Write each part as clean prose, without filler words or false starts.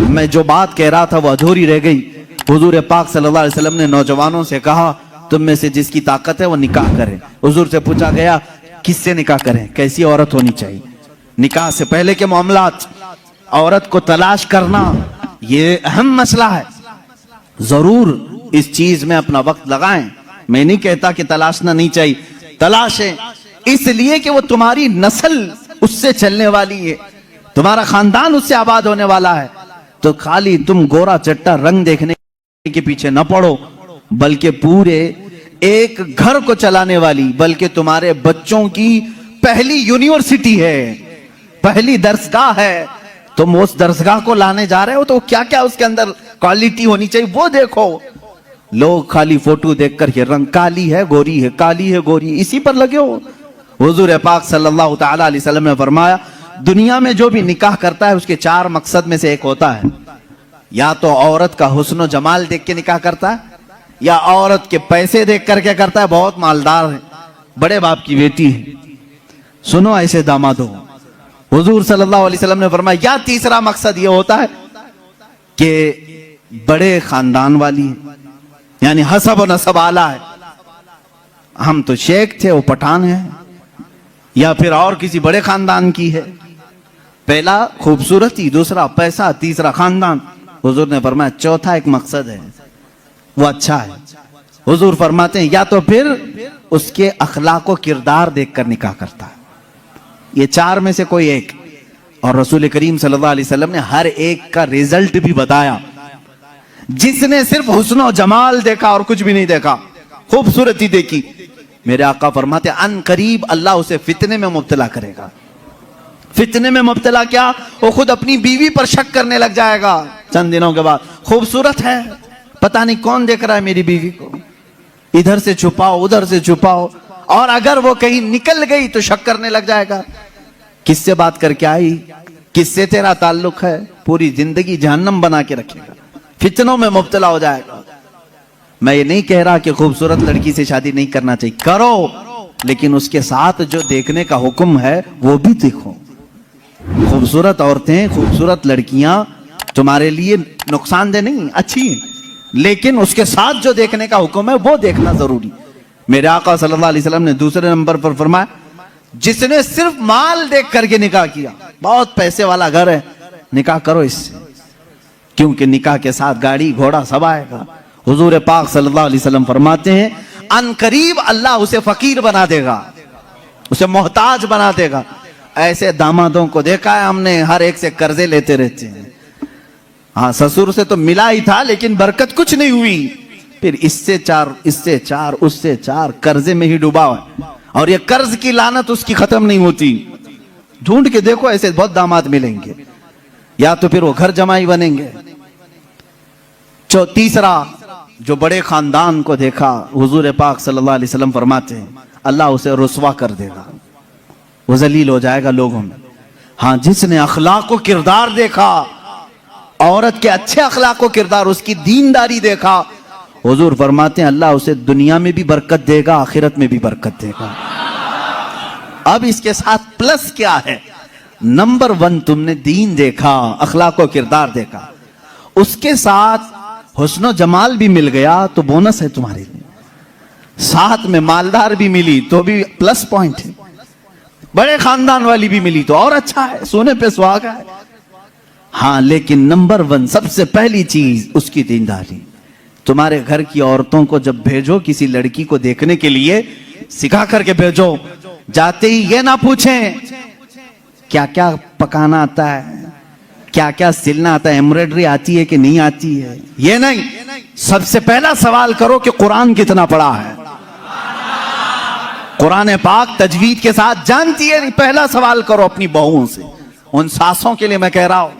میں جو بات کہہ رہا تھا وہ ادھوری رہ گئی. حضور پاک صلی اللہ علیہ وسلم نے نوجوانوں سے کہا تم میں سے جس کی طاقت ہے وہ نکاح کرے. حضور سے پوچھا گیا کس سے نکاح کریں, کیسی عورت ہونی چاہیے. نکاح سے پہلے کے معاملات, عورت کو تلاش کرنا یہ اہم مسئلہ ہے. ضرور اس چیز میں اپنا وقت لگائیں. میں نہیں کہتا کہ تلاشنا نہیں چاہیے, تلاشیں اس لیے کہ وہ تمہاری نسل اس سے چلنے والی ہے, تمہارا خاندان اس سے آباد ہونے والا ہے. تو خالی تم گورا چٹا رنگ دیکھنے کے پیچھے نہ پڑو, بلکہ پورے ایک گھر کو چلانے والی, بلکہ تمہارے بچوں کی پہلی یونیورسٹی ہے, پہلی درسگاہ ہے. تم اس درسگاہ کو لانے جا رہے ہو تو کیا کیا اس کے اندر کوالٹی ہونی چاہیے وہ دیکھو. لوگ خالی فوٹو دیکھ کر یہ رنگ کالی ہے گوری ہے, کالی ہے گوری, اسی پر لگے ہو. حضور پاک صلی اللہ تعالی علیہ وسلم نے فرمایا دنیا میں جو بھی نکاح کرتا ہے اس کے 4 مقصد میں سے ایک ہوتا ہے, یا تو عورت کا حسن و جمال دیکھ کے نکاح کرتا ہے, یا عورت کے پیسے دیکھ کر کے کرتا ہے, بہت مالدار ہے, بڑے باپ کی بیٹی ہے, سنو ایسے داماد ہو. حضور صلی اللہ علیہ وسلم نے فرمایا یا تیسرا مقصد یہ ہوتا ہے کہ بڑے خاندان والی ہے, یعنی حسب و نسب اعلیٰ ہے, ہم تو شیخ تھے وہ پٹھان ہے, یا پھر اور کسی بڑے خاندان کی ہے. پہلا خوبصورتی, دوسرا پیسہ, تیسرا خاندان. حضور نے فرمایا چوتھا ایک مقصد ہے وہ اچھا ہے. حضور فرماتے ہیں یا تو پھر اس کے اخلاق و کردار دیکھ کر نکاح کرتا ہے, یہ 4 میں سے کوئی ایک. اور رسول کریم صلی اللہ علیہ وسلم نے ہر ایک کا ریزلٹ بھی بتایا. جس نے صرف حسن و جمال دیکھا اور کچھ بھی نہیں دیکھا, خوبصورتی دیکھی, میرے آقا فرماتے ہیں ان قریب اللہ اسے فتنے میں مبتلا کرے گا. فتنے میں مبتلا کیا, وہ خود اپنی بیوی پر شک کرنے لگ جائے گا چند دنوں کے بعد. خوبصورت ہے, پتہ نہیں کون دیکھ رہا ہے میری بیوی کو, ادھر سے چھپاؤ ادھر سے چھپاؤ, اور اگر وہ کہیں نکل گئی تو شک کرنے لگ جائے گا کس سے بات کر کے آئی, کس سے تیرا تعلق ہے, پوری زندگی جہنم بنا کے رکھے گا, فتنوں میں مبتلا ہو جائے گا. میں یہ نہیں کہہ رہا کہ خوبصورت لڑکی سے شادی نہیں کرنا چاہیے, کرو, لیکن اس کے ساتھ جو دیکھنے کا حکم ہے وہ بھی دیکھو. خوبصورت عورتیں, خوبصورت لڑکیاں تمہارے لیے نقصان دہ نہیں, اچھی ہیں, لیکن اس کے ساتھ جو دیکھنے کا حکم ہے وہ دیکھنا ضروری. میرے آقا صلی اللہ علیہ وسلم نے دوسرے نمبر پر فرمایا جس نے صرف مال دیکھ کر کے نکاح کیا, بہت پیسے والا گھر ہے, نکاح کرو اس سے, کیونکہ نکاح کے ساتھ گاڑی گھوڑا سب آئے گا. حضور پاک صلی اللہ علیہ وسلم فرماتے ہیں ان قریب اللہ اسے فقیر بنا دے گا, اسے محتاج بنا دے گا. ایسے دامادوں کو دیکھا ہے ہم نے, ہر ایک سے قرضے لیتے رہتے ہیں. ہاں سسر سے تو ملا ہی تھا لیکن برکت کچھ نہیں ہوئی, پھر اس سے 4 اس سے 4 اس سے 4 قرضے میں ہی ڈوبا ہے, اور یہ قرض کی لعنت اس کی ختم نہیں ہوتی. ڈھونڈ کے دیکھو ایسے بہت داماد ملیں گے, یا تو پھر وہ گھر جمائی بنیں گے. تیسرا جو بڑے خاندان کو دیکھا, حضور پاک صلی اللہ علیہ وسلم فرماتے ہیں اللہ اسے رسوا کر دے گا, وہ ذلیل ہو جائے گا لوگوں میں. ہاں جس نے اخلاق و کردار دیکھا, عورت کے اچھے اخلاق و کردار, اس کی دینداری دیکھا, حضور فرماتے ہیں اللہ اسے دنیا میں بھی برکت دے گا, آخرت میں بھی برکت دے گا. اب اس کے ساتھ پلس کیا ہے, نمبر 1 تم نے دین دیکھا, اخلاق و کردار دیکھا, اس کے ساتھ حسن و جمال بھی مل گیا تو بونس ہے تمہارے لیے, ساتھ میں مالدار بھی ملی تو بھی پلس پوائنٹ ہے, بڑے خاندان والی بھی ملی تو اور اچھا ہے, سونے پہ سہاگا ہے. ہاں لیکن نمبر 1 سب سے پہلی چیز اس کی دینداری. تمہارے گھر کی عورتوں کو جب بھیجو کسی لڑکی کو دیکھنے کے لیے, سکھا کر کے بھیجو. جاتے ہی یہ نہ پوچھیں کیا کیا پکانا آتا ہے, کیا کیا سلنا آتا ہے, ایمبرائڈری آتی ہے کہ نہیں آتی ہے, یہ نہیں. سب سے پہلا سوال کرو کہ قرآن کتنا پڑھا ہے, قرآن پاک تجوید کے ساتھ جانتی ہے. پہلا سوال کرو اپنی بہوؤں سے. ان ساسوں کے لیے میں کہہ رہا ہوں,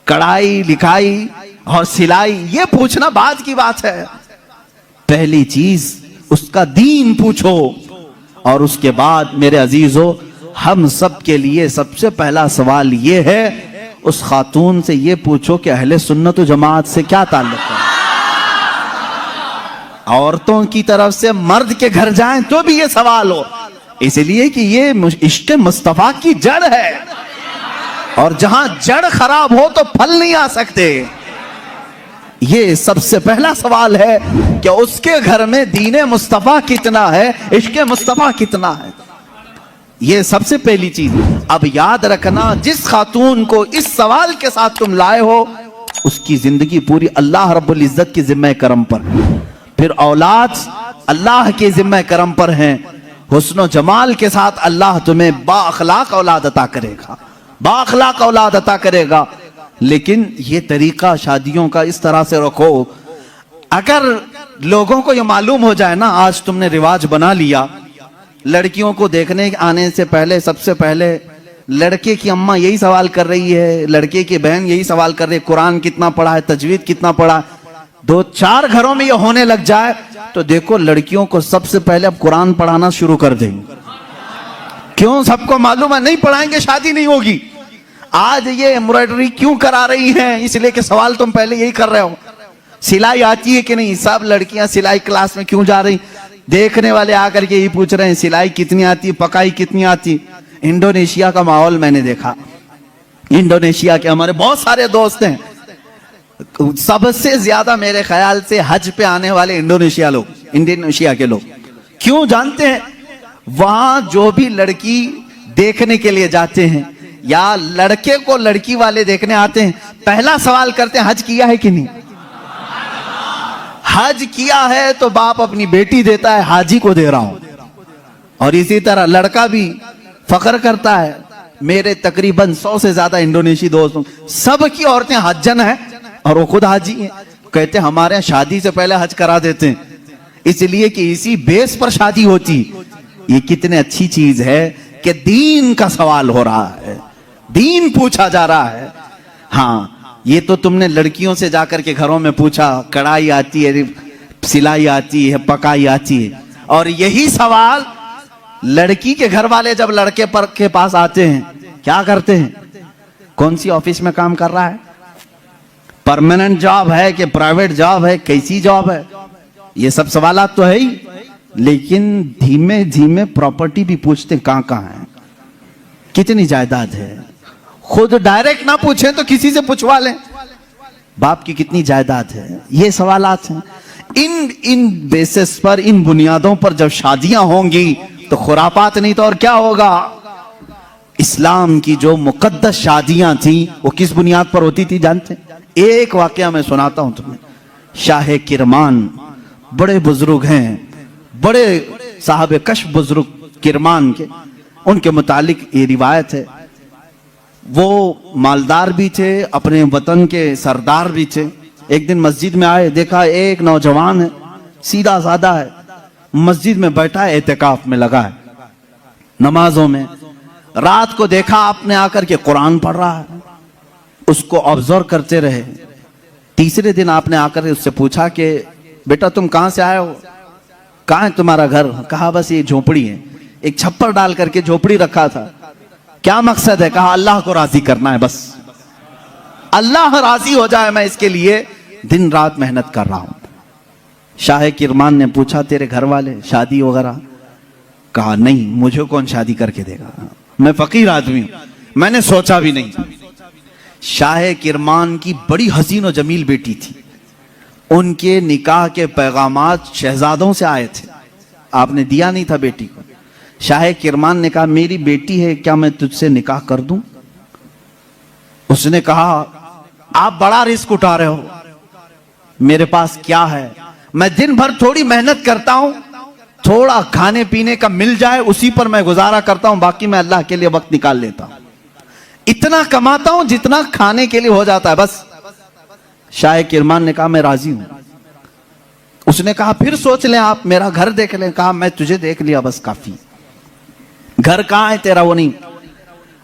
کڑھائی لکھائی اور سلائی یہ پوچھنا بعد کی بات ہے, پہلی چیز اس کا دین پوچھو. اور اس کے بعد میرے عزیزو, ہم سب کے لیے سب سے پہلا سوال یہ ہے, اس خاتون سے یہ پوچھو کہ اہل سنت و جماعت سے کیا تعلق ہے. عورتوں کی طرف سے مرد کے گھر جائیں تو بھی یہ سوال ہو, اس لیے کہ یہ عشق مصطفیٰ کی جڑ ہے. اور جہاں جڑ خراب ہو تو پھل نہیں آ سکتے. یہ سب سے پہلا سوال ہے کہ اس کے گھر میں دین مصطفیٰ کتنا ہے, عشق مصطفیٰ کتنا ہے. یہ سب سے پہلی چیز. اب یاد رکھنا, جس خاتون کو اس سوال کے ساتھ تم لائے ہو اس کی زندگی پوری اللہ رب العزت کی ذمہ کرم پر, پھر اولاد اللہ کے ذمہ کرم پر ہیں. حسن و جمال کے ساتھ اللہ تمہیں با اخلاق اولاد عطا کرے گا, با اخلاق اولاد عطا کرے گا. لیکن یہ طریقہ شادیوں کا اس طرح سے رکھو, اگر لوگوں کو یہ معلوم ہو جائے نا, آج تم نے رواج بنا لیا, لڑکیوں کو دیکھنے آنے سے پہلے سب سے پہلے لڑکے کی اماں یہی سوال کر رہی ہے, لڑکے کی بہن یہی سوال کر رہی ہے, قرآن کتنا پڑھا ہے, تجوید کتنا پڑھا ہے. 2-4 گھروں میں یہ ہونے لگ جائے تو دیکھو لڑکیوں کو سب سے پہلے اب قرآن پڑھانا شروع کر دیں. کیوں؟ سب کو معلوم ہے نہیں پڑھائیں گے شادی نہیں ہوگی. آج یہ ایمبرائڈری کیوں کرا رہی ہیں؟ اس لیے کہ سوال تم پہلے یہی کر رہے ہو, سلائی آتی ہے کہ نہیں. سب لڑکیاں سلائی کلاس میں کیوں جا رہی؟ دیکھنے والے آ کر کے یہی پوچھ رہے ہیں سلائی کتنی آتی, پکائی کتنی آتی. انڈونیشیا کا ماحول میں نے دیکھا, انڈونیشیا کے ہمارے بہت سارے دوست ہیں, سب سے زیادہ میرے خیال سے حج پہ آنے والے انڈونیشیا کے لوگ. کیوں جانتے ہیں؟ وہاں جو بھی لڑکی دیکھنے کے لیے جاتے ہیں یا لڑکے کو لڑکی والے دیکھنے آتے ہیں, پہلا سوال کرتے ہیں حج کیا ہے کہ نہیں. حج کیا ہے تو باپ اپنی بیٹی دیتا ہے, حاجی کو دے رہا ہوں. اور اسی طرح لڑکا بھی فخر کرتا ہے. میرے تقریباً 100 سے زیادہ انڈونیشی دوستوں, سب کی عورتیں حجن ہیں اور وہ خود حاجی ہیں. کہتے ہیں ہمارے یہاں شادی سے پہلے حج کرا دیتے ہیں, اس لیے کہ اسی بیس پر شادی ہوتی. یہ کتنے اچھی چیز ہے کہ دین کا سوال ہو رہا ہے, دین پوچھا جا رہا ہے. ہاں یہ تو تم نے لڑکیوں سے جا کر کے گھروں میں پوچھا کڑھائی آتی ہے, سلائی آتی ہے, پکائی آتی ہے. اور یہی سوال لڑکی کے گھر والے جب لڑکے پر کے پاس آتے ہیں کیا کرتے ہیں؟ کون سی آفس میں کام کر رہا ہے, پرماننٹ جاب ہے کہ پرائیویٹ جاب ہے, کیسی جاب ہے, یہ سب سوالات تو ہے ہی. لیکن دھیمے دھیمے پراپرٹی بھی پوچھتے ہیں کہاں کہاں ہے, کتنی جائیداد ہے. خود ڈائریکٹ نہ پوچھیں تو کسی سے پوچھوا لیں باپ کی کتنی جائیداد ہے. یہ سوالات ہیں. ان بیسس پر, ان بنیادوں پر جب شادیاں ہوں گی تو خرافات نہیں تو اور کیا ہوگا. اسلام کی جو مقدس شادیاں تھیں وہ کس بنیاد پر ہوتی تھی جانتے ہیں؟ ایک واقعہ میں سناتا ہوں تمہیں. شاہ کرمان بڑے بزرگ ہیں, بڑے صاحب کشف بزرگ کرمان کے, ان کے متعلق یہ روایت ہے. وہ مالدار بھی تھے, اپنے وطن کے سردار بھی تھے. ایک دن مسجد میں آئے, دیکھا ایک نوجوان ہے, سیدھا سادہ ہے, مسجد میں بیٹھا ہے, اعتکاف میں لگا ہے, نمازوں میں. رات کو دیکھا آپ نے آ کر کے قرآن پڑھ رہا ہے, اس کو آبزرو کرتے رہے. تیسرے دن آپ نے آ کر اس سے پوچھا کہ بیٹا تم کہاں سے آئے ہو, کہاں ہے تمہارا گھر؟ کہا بس یہ جھونپڑی ہے, ایک چھپر ڈال کر کے جھونپڑی رکھا تھا. کیا مقصد ہے؟ کہا اللہ کو راضی کرنا ہے, بس اللہ راضی ہو جائے میں اس کے لیے دن رات محنت کر رہا ہوں. شاہ کرمان نے پوچھا تیرے گھر والے شادی وغیرہ؟ کہا نہیں, مجھے کون شادی کر کے دے گا, میں فقیر آدمی ہوں, میں نے سوچا بھی نہیں. شاہ کرمان کی بڑی حسین و جمیل بیٹی تھی, ان کے نکاح کے پیغامات شہزادوں سے آئے تھے, آپ نے دیا نہیں تھا بیٹی کو. شاہ کرمان نے کہا میری بیٹی ہے, کیا میں تجھ سے نکاح کر دوں؟ اس نے کہا آپ بڑا رسک اٹھا رہے ہو, میرے پاس کیا ہے, میں دن بھر تھوڑی محنت کرتا ہوں, تھوڑا کھانے پینے کا مل جائے اسی پر میں گزارا کرتا ہوں, باقی میں اللہ کے لیے وقت نکال لیتا ہوں, اتنا کماتا ہوں جتنا کھانے کے لیے ہو جاتا ہے بس. شاہ کرمان نے کہا میں راضی ہوں. اس نے کہا پھر سوچ لیں آپ, میرا گھر دیکھ لیں. کہا میں تجھے دیکھ لیا بس کافی. گھر کہاں ہے تیرا؟ وہ نہیں.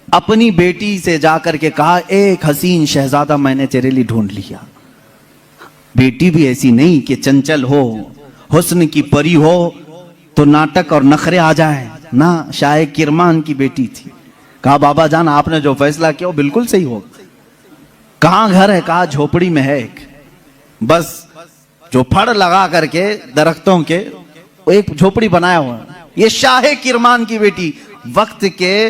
اپنی بیٹی سے جا کر کے کہا ایک حسین شہزادہ میں نے تیرے لیے ڈھونڈ لیا. بیٹی بھی ایسی نہیں کہ چنچل ہو, حسن کی پری ہو تو ناٹک اور نخرے آ جائیں نہ, شاہ کرمان کی بیٹی تھی. کہا بابا جان آپ نے جو فیصلہ کیا وہ بالکل صحیح ہو. کہاں گھر ہے؟ کہا جھوپڑی میں ہے ایک, بس جو پھڑ لگا کر کے درختوں کے ایک جھوپڑی بنایا ہوا ہے. یہ شاہ کرمان کی بیٹی وقت کے